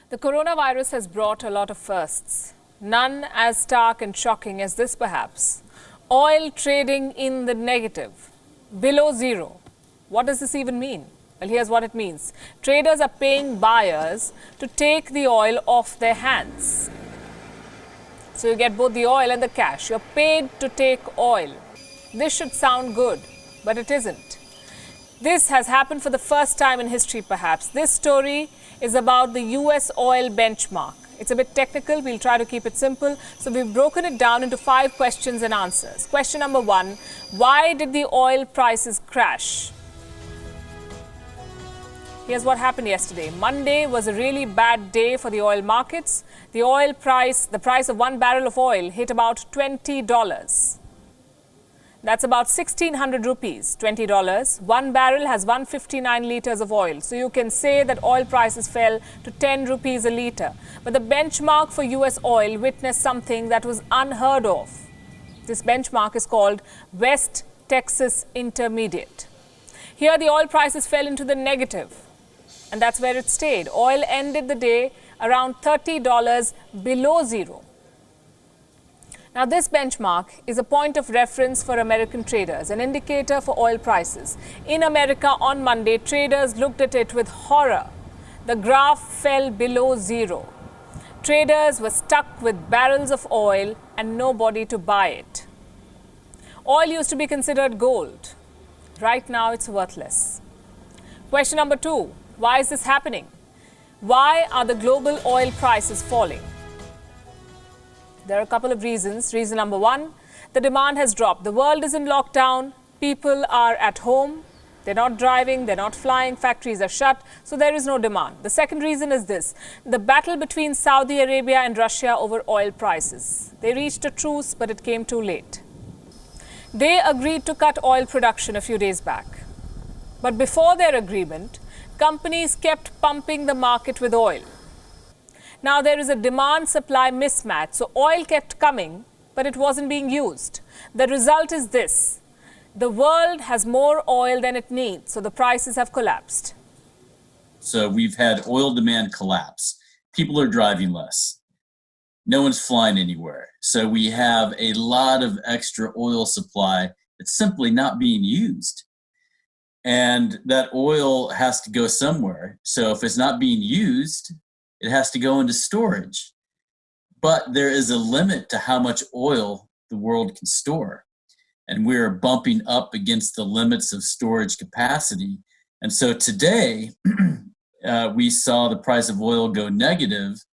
The coronavirus has brought a lot of firsts, none as stark and shocking as this perhaps. Oil trading in the negative, below zero. What does this even mean? Well, here's what it means. Traders are paying buyers to take the oil off their hands. So you get both the oil and the cash. You're paid to take oil. This should sound good, but it isn't. This has happened for the first time in history, perhaps. This story is about the US oil benchmark. It's a bit technical. We'll try to keep it simple. So we've broken it down into 5 questions and answers. Question number 1, why did the oil prices crash? Here's what happened yesterday. Monday was a really bad day for the oil markets. The price of 1 barrel of oil hit about $20. That's about 1,600 rupees, $20. 1 barrel has 159 liters of oil. So you can say that oil prices fell to 10 rupees a liter. But the benchmark for US oil witnessed something that was unheard of. This benchmark is called West Texas Intermediate. Here the oil prices fell into the negative. And that's where it stayed. Oil ended the day around $30 below zero. Now, this benchmark is a point of reference for American traders, an indicator for oil prices. In America on Monday, traders looked at it with horror. The graph fell below zero. Traders were stuck with barrels of oil and nobody to buy it. Oil used to be considered gold. Right now, it's worthless. Question number 2, why is this happening? Why are the global oil prices falling? There are a couple of reasons. Reason number 1, the demand has dropped. The world is in lockdown. People are at home. They're not driving. They're not flying. Factories are shut. So there is no demand. The second reason is this. The battle between Saudi Arabia and Russia over oil prices. They reached a truce, but it came too late. They agreed to cut oil production a few days back. But before their agreement, companies kept pumping the market with oil. Now, there is a demand-supply mismatch, so oil kept coming, but it wasn't being used. The result is this. The world has more oil than it needs, so the prices have collapsed. So we've had oil demand collapse. People are driving less. No one's flying anywhere. So we have a lot of extra oil supply that's simply not being used. And that oil has to go somewhere. So if it's not being used, it has to go into storage. But there is a limit to how much oil the world can store. And we're bumping up against the limits of storage capacity. And so today, we saw the price of oil go negative.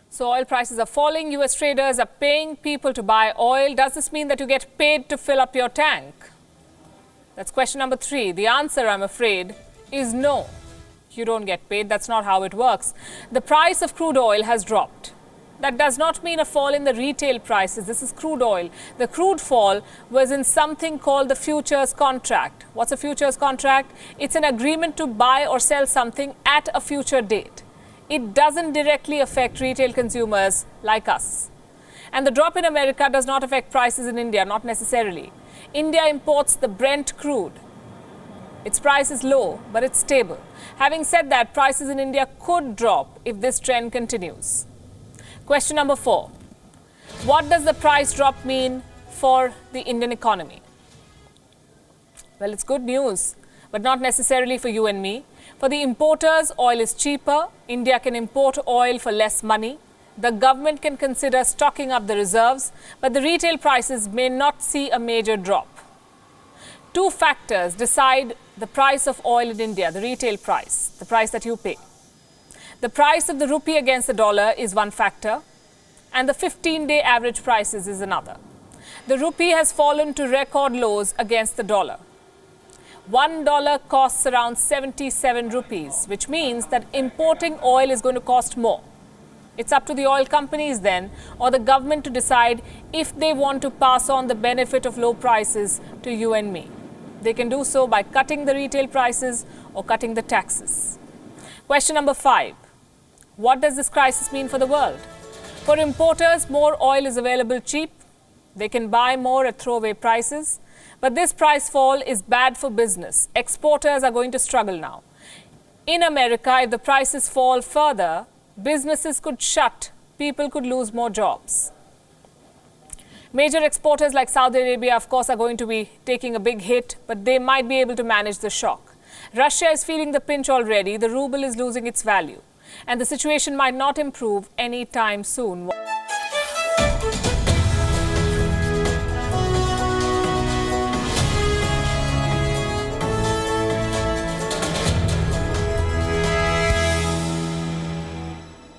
So oil prices are falling. US traders are paying people to buy oil. Does this mean that you get paid to fill up your tank? That's question number 3. The answer, I'm afraid, is no. You don't get paid. That's not how it works. The price of crude oil has dropped. That does not mean a fall in the retail prices. This is crude oil. The crude fall was in something called the futures contract. What's a futures contract? It's an agreement to buy or sell something at a future date. It doesn't directly affect retail consumers like us. And the drop in America does not affect prices in India, not necessarily. India imports the Brent crude. Its price is low, but it's stable. Having said that, prices in India could drop if this trend continues. Question number 4. What does the price drop mean for the Indian economy? Well, it's good news, but not necessarily for you and me. For the importers, oil is cheaper. India can import oil for less money. The government can consider stocking up the reserves, but the retail prices may not see a major drop. 2 factors decide the price of oil in India, the retail price, the price that you pay. The price of the rupee against the dollar is one factor, and the 15-day average prices is another. The rupee has fallen to record lows against the dollar. $1 costs around 77 rupees, which means that importing oil is going to cost more. It's up to the oil companies then, or the government to decide if they want to pass on the benefit of low prices to you and me. They can do so by cutting the retail prices or cutting the taxes. Question number 5. What does this crisis mean for the world? For importers, more oil is available cheap. They can buy more at throwaway prices. But this price fall is bad for business. Exporters are going to struggle now. In America, if the prices fall further, businesses could shut, people could lose more jobs. Major exporters like Saudi Arabia, of course, are going to be taking a big hit, but they might be able to manage the shock. Russia is feeling the pinch already. The ruble is losing its value, and the situation might not improve anytime soon.